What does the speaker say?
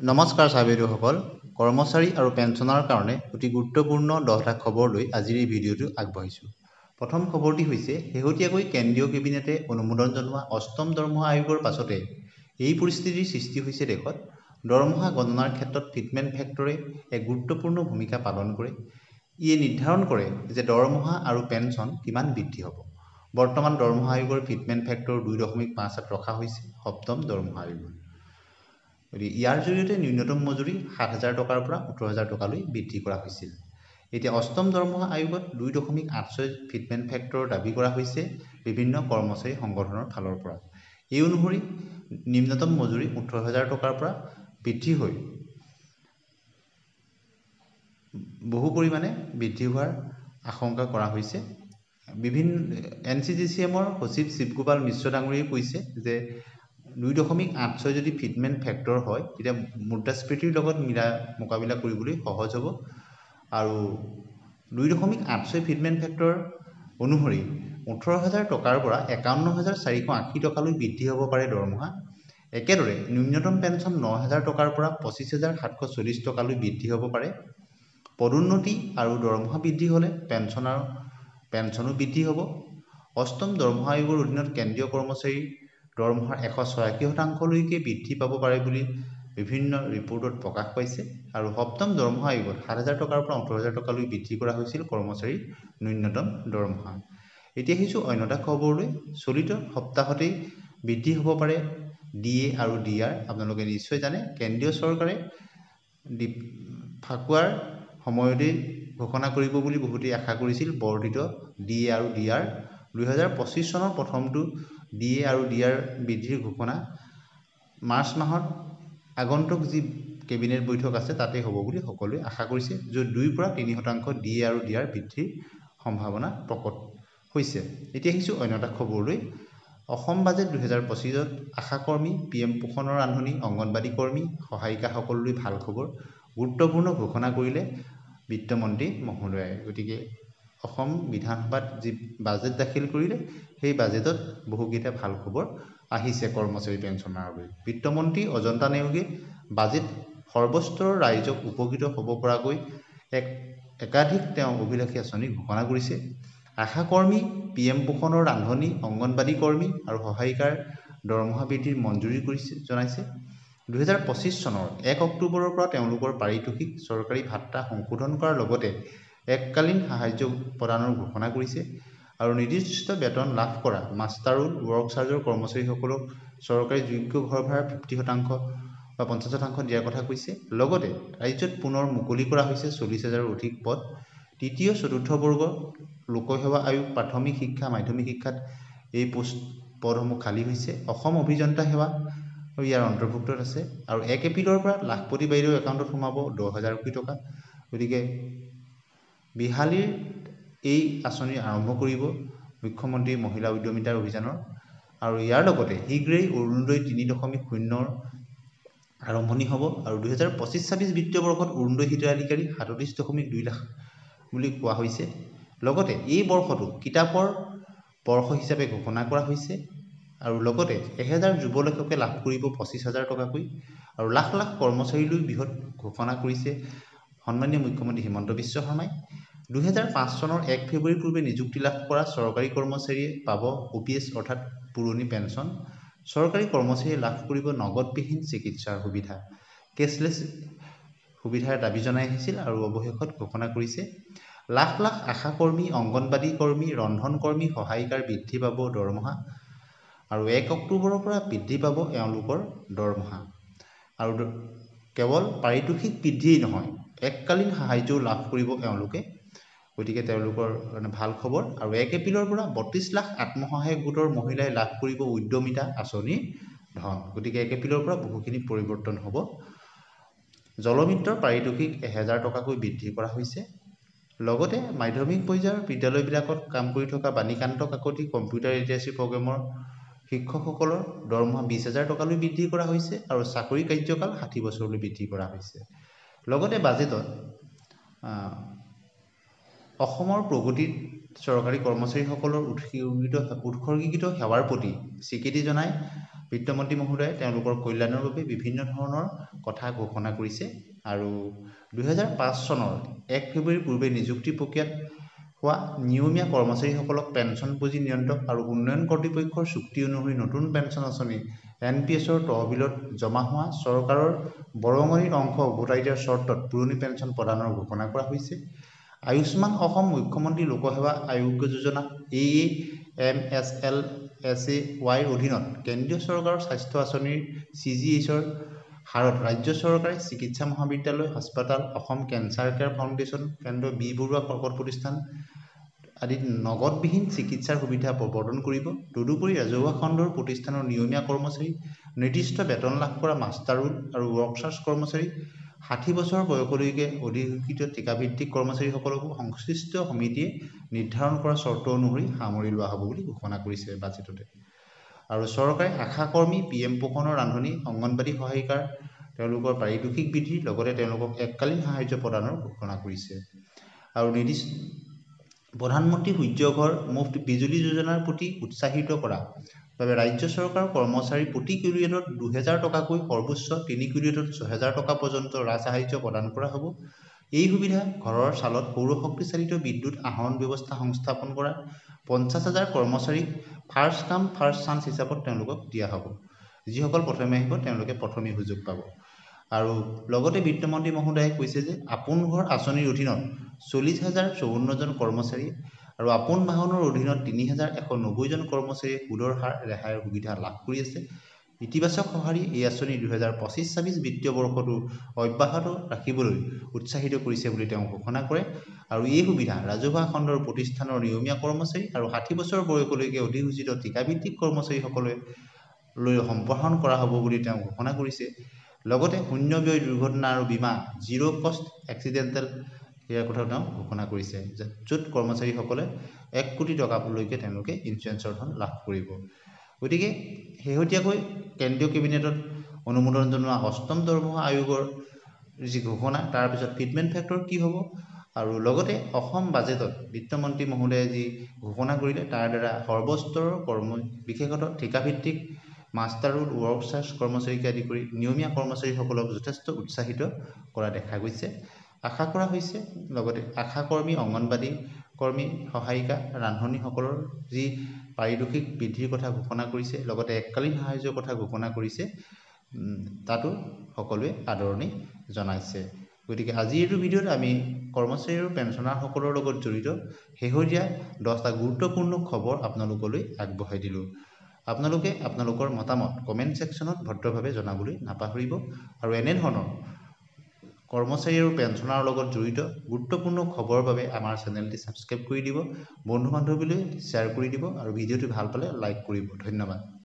নমস্কাৰ চাবেদুসকল কৰ্মচাৰী আৰু পেঞ্চনৰ কাৰণে অতি গুৰুত্বপূৰ্ণ 10টা খবৰ লৈ আজিৰ এই ভিডিঅ'টো আগবঢ়াইছোঁ। প্ৰথম খবৰটি হৈছে শেহতীয়াকৈ কেন্দ্ৰীয় কেবিনেটে অনুমোদন জনোৱা অষ্টম দৰমহা আয়োগৰ পাছতে এই পৰিস্থিতিৰ সৃষ্টি হৈছে দেশত। দৰমহা গণনাৰ ক্ষেত্ৰত ফিটমেণ্ট ফেক্টৰে এক গুৰুত্বপূৰ্ণ ভূমিকা পালন কৰে। ইয়ে নিৰ্ধাৰণ কৰে যে দৰমহা আৰু পেঞ্চন কিমান বৃদ্ধি হ'ব। বৰ্তমান দৰমহা আয়োগৰ ফিটমেণ্ট ফেক্টৰ 2.5 ৰখা হৈছে সপ্তম দৰমহা আয়োগত। ইয়াৰ জৰিয়তে ন্যূনতম মজুৰি 7,000 টকাৰ পৰা 18,000 টকালৈ বৃদ্ধি কৰা হৈছিল। এতিয়া অষ্টম দৰমহা আয়োগত 2.86 ফিটমেণ্ট ফেক্টৰ দাবী কৰা হৈছে বিভিন্ন কৰ্মচাৰী সংগঠনৰ ফালৰ পৰা। এই অনুসৰি নিম্নতম মজুৰি 18,000 টকাৰ পৰা বৃদ্ধি হৈ বহু পৰিমাণে বৃদ্ধি হোৱাৰ আশংকা কৰা হৈছে। NCGCMৰ সচিব শিৱগোপাল মিশ্ৰ ডাঙৰীয়াই কৈছে যে 2.86 যদি ফিটমেণ্ট ফেক্টৰ হয় তেতিয়া মুদ্ৰাস্ফীতিৰ লগত মোকাবিলা কৰিবলৈ সহজ হ'ব। আৰু 2.86 ফিটমেণ্ট ফেক্টৰ অনুসৰি 18,000 টকাৰ পৰা 51,480 টকালৈ বৃদ্ধি হ'ব পাৰে দৰমহা। একেদৰে ন্যূনতম পেঞ্চন 9,000 টকাৰ পৰা 25,740 টকালৈ বৃদ্ধি হ'ব পাৰে। পদোন্নতি আৰু দৰমহা বৃদ্ধি হ'লে পেঞ্চনো বৃদ্ধি হ'ব। অষ্টম দৰমহা আয়োগৰ অধীনত কেন্দ্ৰীয় কৰ্মচাৰীৰ দৰমহাৰ 186% বৃদ্ধি পাব পাৰে বুলি বিভিন্ন ৰিপৰ্টত প্ৰকাশ পাইছে। আৰু সপ্তম দৰমহা আয়োগত 7,000 টকাৰ পৰা 18,000 টকালৈ বৃদ্ধি কৰা হৈছিল কৰ্মচাৰীৰ ন্যূনতম দৰমহা। এতিয়া আহিছোঁ অন্য এটা খবৰলৈ। চলিত সপ্তাহতেই বৃদ্ধি হ'ব পাৰে DA আৰু DR। আপোনালোকে নিশ্চয় জানে কেন্দ্ৰীয় চৰকাৰে ফাকুৱাৰ সময়তেই ঘোষণা কৰিব বুলি বহুতেই আশা কৰিছিল বৰ্ধিত DA আৰু DR। 2025 চনৰ প্ৰথমটো DA আৰু DR বৃদ্ধিৰ ঘোষণা মাৰ্চ মাহত আগন্তুক যি কেবিনেট বৈঠক আছে তাতে হ'ব বুলি সকলোৱে আশা কৰিছে, য'ত 2 পৰা 3% DA আৰু DR বৃদ্ধিৰ সম্ভাৱনা প্ৰকট হৈছে। এতিয়া আহিছোঁ অন্য এটা খবৰলৈ। অসম বাজেট 2025ত আশা কৰ্মী, PM পোষণৰ ৰান্ধনি, অংগনবাড়ী কৰ্মী, সহায়িকাসকললৈ ভাল খবৰ। গুৰুত্বপূৰ্ণ ঘোষণা কৰিলে বিত্তমন্ত্ৰী মহোদয়াই। গতিকে অসম বিধানসভাত যি বাজেট দাখিল কৰিলে সেই বাজেটত বহুকেইটা ভাল খবৰ আহিছে কৰ্মচাৰী পেঞ্চনাৰৰ বাবে। বিত্তমন্ত্ৰী অজন্তা নেওগে বাজেট সৰ্বস্তৰৰ ৰাইজক উপকৃত হ'ব পৰাকৈ একাধিক তেওঁ অভিলাষী আঁচনি ঘোষণা কৰিছে। আশা কৰ্মী, PM পোষণৰ ৰান্ধনি, অংগনবাড়ী কৰ্মী আৰু সহায়িকাৰ দৰমহা বৃদ্ধিৰ মঞ্জুৰি জনাইছে। 2025 চনৰ 1 অক্টোবৰৰ পৰা তেওঁলোকৰ পাৰিতোষিক চৰকাৰী ভাত্তা সংশোধন কৰাৰ লগতে এককালীন সাহায্য প্ৰদানৰ ঘোষণা কৰিছে। আৰু নিৰ্দিষ্ট বেতন লাভ কৰা মাষ্টাৰোল, ৱৰ্ক চাৰ্জৰ কৰ্মচাৰীসকলক চৰকাৰী যোগ্য ঘৰ ভাড়াৰ 50% বা 50% দিয়াৰ কথা কৈছে। লগতে ৰাজ্যত পুনৰ মুকলি কৰা হৈছে 40,000ৰো অধিক পদ। তৃতীয় চতুৰ্থ বৰ্গ লোকসেৱা আয়োগ, প্ৰাথমিক শিক্ষা, মাধ্যমিক শিক্ষাত এই পদসমূহ খালী হৈছে। অসম অভিযন্তা সেৱা ইয়াৰ অন্তৰ্ভুক্ত আছে। আৰু 1 এপ্ৰিলৰ পৰা লাখপতি বাইদেউৰ একাউণ্টত সোমাব 10,000 কোটি টকা। গতিকে বিহালীৰ এই আঁচনি আৰম্ভ কৰিব মুখ্যমন্ত্ৰী মহিলা উদ্যমিতাৰ অভিযানৰ। আৰু ইয়াৰ লগতে শীঘ্ৰেই অৰুণোদয় 3.0ৰ আৰম্ভণি হ'ব। আৰু 2025-26 বিত্তীয় বৰ্ষত অৰুণোদয় হিতাধিকাৰী 37.2 লাখ বুলি কোৱা হৈছে। লগতে এই বৰ্ষটো কিতাপৰ বৰ্ষ হিচাপে ঘোষণা কৰা হৈছে। আৰু লগতে 1000 যুৱ লেখকে লাভ কৰিব 25,000 টকাকৈ। আৰু লাখ লাখ কৰ্মচাৰীলৈ বৃহৎ ঘোষণা কৰিছে সন্মানীয় মুখ্যমন্ত্ৰী হিমন্ত বিশ্ব শৰ্মাই। 2005 চনৰ 1 ফেব্ৰুৱাৰীৰ পূৰ্বে নিযুক্তি লাভ কৰা চৰকাৰী কৰ্মচাৰীয়ে পাব OPS অৰ্থাৎ পুৰণি পেঞ্চন। চৰকাৰী কৰ্মচাৰীয়ে লাভ কৰিব নগদবিহীন চিকিৎসাৰ সুবিধা। কেছলেছ সুবিধাৰ দাবী জনাই আহিছিল আৰু অৱশেষত ঘোষণা কৰিছে। লাখ লাখ আশা কৰ্মী, অংগনবাড়ী কৰ্মী, ৰন্ধন কৰ্মী, সহায়িকাৰ বৃদ্ধি পাব দৰমহা। আৰু 1 অক্টোবৰৰ পৰা বৃদ্ধি পাব এওঁলোকৰ দৰমহা। আৰু কেৱল পাৰিতোষিক বৃদ্ধিয়েই নহয়, এককালীন সাহায্যও লাভ কৰিব এওঁলোকে। গতিকে তেওঁলোকৰ কাৰণে ভাল খবৰ। আৰু 1 এপ্ৰিলৰ পৰা 32 লাখ আত্মসহায়ক গোটৰ মহিলাই লাভ কৰিব উদ্যমিতা আঁচনিৰ ধন। গতিকে 1 এপ্ৰিলৰ পৰা বহুখিনি পৰিৱৰ্তন হ'ব। জলমিত্ৰৰ পাৰিতোষিক 1000 টকাকৈ বৃদ্ধি কৰা হৈছে। লগতে মাধ্যমিক পৰ্যায়ৰ বিদ্যালয়বিলাকত কাম কৰি থকা বাণীকান্ত কাকতি কম্পিউটাৰ লিটাৰেচি প্ৰগ্ৰেমৰ শিক্ষকসকলৰ দৰমহা 20,000 টকালৈ বৃদ্ধি কৰা হৈছে। আৰু চাকৰি কাৰ্যকাল 60 বছৰলৈ বৃদ্ধি কৰা হৈছে। লগতে বাজেটত অসমৰ প্ৰগতিত চৰকাৰী কৰ্মচাৰীসকলৰ উৎসৰ্গিত সেৱাৰ প্ৰতি স্বীকৃতি জনাই বিত্তমন্ত্ৰী মহোদয়ে তেওঁলোকৰ কল্যাণৰ বাবে বিভিন্ন ধৰণৰ কথা ঘোষণা কৰিছে আৰু 2005 চনৰ 1 ফেব্ৰুৱাৰীৰ পূৰ্বে নিযুক্তি প্ৰক্ৰিয়াত হোৱা নিয়মীয়া কৰ্মচাৰীসকলক পেঞ্চন পুঁজি নিয়ন্ত্ৰক আৰু উন্নয়ন কৰ্তৃপক্ষৰ চুক্তি অনুসৰি নতুন পেঞ্চন আঁচনি NPSৰ তহবিলত জমা হোৱা চৰকাৰৰ বৰঙণিৰ অংশ উভতাই দিয়াৰ চৰ্তত পুৰণি পেঞ্চন প্ৰদানৰ ঘোষণা কৰা হৈছে। আয়ুষ্মান অসম মুখ্যমন্ত্ৰী লোকসেৱা আৰোগ্য যোজনা AAMSLSAYৰ অধীনত কেন্দ্ৰীয় চৰকাৰৰ স্বাস্থ্য আঁচনিৰ CGHৰ হাৰত ৰাজ্য চৰকাৰে চিকিৎসা মহাবিদ্যালয় হাস্পতাল অসম কেঞ্চাৰ কেয়াৰ ফাউণ্ডেশ্যন কেন্দ্ৰ বি বৰুৱা কৰ্কট প্ৰতিষ্ঠান আদিত নগদবিহীন চিকিৎসাৰ সুবিধা প্ৰৱৰ্তন কৰিব। তদুপৰি ৰাজহুৱা খণ্ডৰ প্ৰতিষ্ঠানৰ নিয়মীয়া কৰ্মচাৰী নিৰ্দিষ্ট বেতন লাভ কৰা মাষ্টাৰ ৰোল আৰু ৱৰ্কচাৰ্ছ কৰ্মচাৰী 60 বছৰ বয়সলৈকে অধিসূচিত ঠিকাভিত্তিক কৰ্মচাৰীসকলকো সংশ্লিষ্ট সমিতিয়ে নিৰ্ধাৰণ কৰা চৰ্ত অনুসৰি সামৰি লোৱা হ'ব বুলি ঘোষণা কৰিছে বাজেটতে। আৰু চৰকাৰে আশা কৰ্মী PM পোষণৰ ৰান্ধনী অংগনবাড়ী সহায়িকাৰ তেওঁলোকৰ পাৰিতোষিক বৃদ্ধিৰ লগতে তেওঁলোকক এককালীন সাহায্য প্ৰদানৰ ঘোষণা কৰিছে। আৰু প্ৰধানমন্ত্ৰী সূৰ্য ঘৰ মুফ্ত বিজুলী যোজনাৰ প্ৰতি উৎসাহিত কৰা বাবে ৰাজ্য চৰকাৰৰ কৰ্মচাৰী প্ৰতি কিলোৱাটত 2000 টকাকৈ সৰ্বোচ্চ 3 কিলোৱাটত 6000 টকা পৰ্যন্ত ৰাজসাহায্য প্ৰদান কৰা হ'ব। এই সুবিধা ঘৰৰ চালত সৌৰশক্তি চালিত বিদ্যুৎ আহৰণ ব্যৱস্থা সংস্থাপন কৰা 50,000 কৰ্মচাৰীক ফাৰ্ষ্ট কাম ফাৰ্ষ্ট চান্স হিচাপত তেওঁলোকক দিয়া হ'ব। যিসকল প্ৰথমে আহিব তেওঁলোকে প্ৰথমেই সুযোগ পাব। আৰু লগতে বিত্তমন্ত্ৰী মহোদয়ে কৈছে যে আপোন ঘৰ আঁচনিৰ অধীনত 40,054 জন কৰ্মচাৰী আৰু আপোন বাহনৰ অধীনত 3,190 জন কৰ্মচাৰীয়ে সুদৰ হাৰ ৰেহাইৰ সুবিধা লাভ কৰি আছে। ইতিবাচক সঁহাৰি এই আঁচনি 2025-26 বিত্তীয় বৰ্ষটো অব্যাহত ৰাখিবলৈ উৎসাহিত কৰিছে বুলি তেওঁ ঘোষণা কৰে। আৰু এই সুবিধা ৰাজহুৱা খণ্ডৰ প্ৰতিষ্ঠানৰ নিয়মীয়া কৰ্মচাৰী আৰু 60 বছৰ বয়সলৈকে অধিসূচিত ঠিকাভিত্তিক কৰ্মচাৰীসকলে সম্প্ৰসাৰণ কৰা হ'ব বুলি তেওঁ ঘোষণা কৰিছে। লগতে শূন্য ব্যয় দুৰ্ঘটনা আৰু বীমা জিৰ' কষ্ট এক্সিডেণ্টেল ইয়াৰ কথাও তেওঁ ঘোষণা কৰিছে, য'ত কৰ্মচাৰীসকলে 1 কোটি টকালৈকে তেওঁলোকে ইঞ্চুৰেঞ্চৰ ধন লাভ কৰিব। গতিকে শেহতীয়াকৈ কেন্দ্ৰীয় কেবিনেটত অনুমোদন জনোৱা 8ম দৰমহা আয়োগৰ যি ঘোষণা তাৰ পিছত ফিটমেণ্ট ফেক্টৰ কি হ'ব আৰু লগতে অসম বাজেটত বিত্তমন্ত্ৰী মহোদয়ে যি ঘোষণা কৰিলে তাৰ দ্বাৰা সৰ্বস্তৰৰ বিশেষতঃ ঠিকাভিত্তিক মাষ্টাৰ ৰোল ৱৰ্কচাৰ্ছ কৰ্মচাৰীকে আদি কৰি নিয়মীয়া কৰ্মচাৰীসকলক যথেষ্ট উৎসাহিত কৰা দেখা গৈছে। আশা কৰা হৈছে লগতে আশা কৰ্মী অংগনবাড়ী কৰ্মী সহায়িকা ৰান্ধনীসকলৰ যি পাৰিতোষিক বৃদ্ধিৰ কথা ঘোষণা কৰিছে লগতে এককালীন সাহায্যৰ কথা ঘোষণা কৰিছে তাতো সকলোৱে আদৰণি জনাইছে। গতিকে আজিৰ এইটো ভিডিঅ'ত আমি কৰ্মচাৰী আৰু পেঞ্চনাৰসকলৰ লগত জড়িত শেহতীয়া 10টা গুৰুত্বপূৰ্ণ খবৰ আপোনালোকলৈ আগবঢ়াই দিলোঁ। আপোনালোকে আপোনালোকৰ মতামত কমেণ্ট ছেকশ্যনত ভদ্ৰভাৱে জনাবলৈ নাপাহৰিব আৰু এনেধৰণৰ কৰ্মচাৰী আৰু পেঞ্চনাৰৰ লগত জড়িত গুৰুত্বপূৰ্ণ খবৰৰ বাবে আমাৰ চেনেলটি ছাবস্ক্ৰাইব কৰি দিব, বন্ধু বান্ধৱীলৈ শ্বেয়াৰ কৰি দিব আৰু ভিডিঅ'টো ভাল পালে লাইক কৰিব। ধন্যবাদ।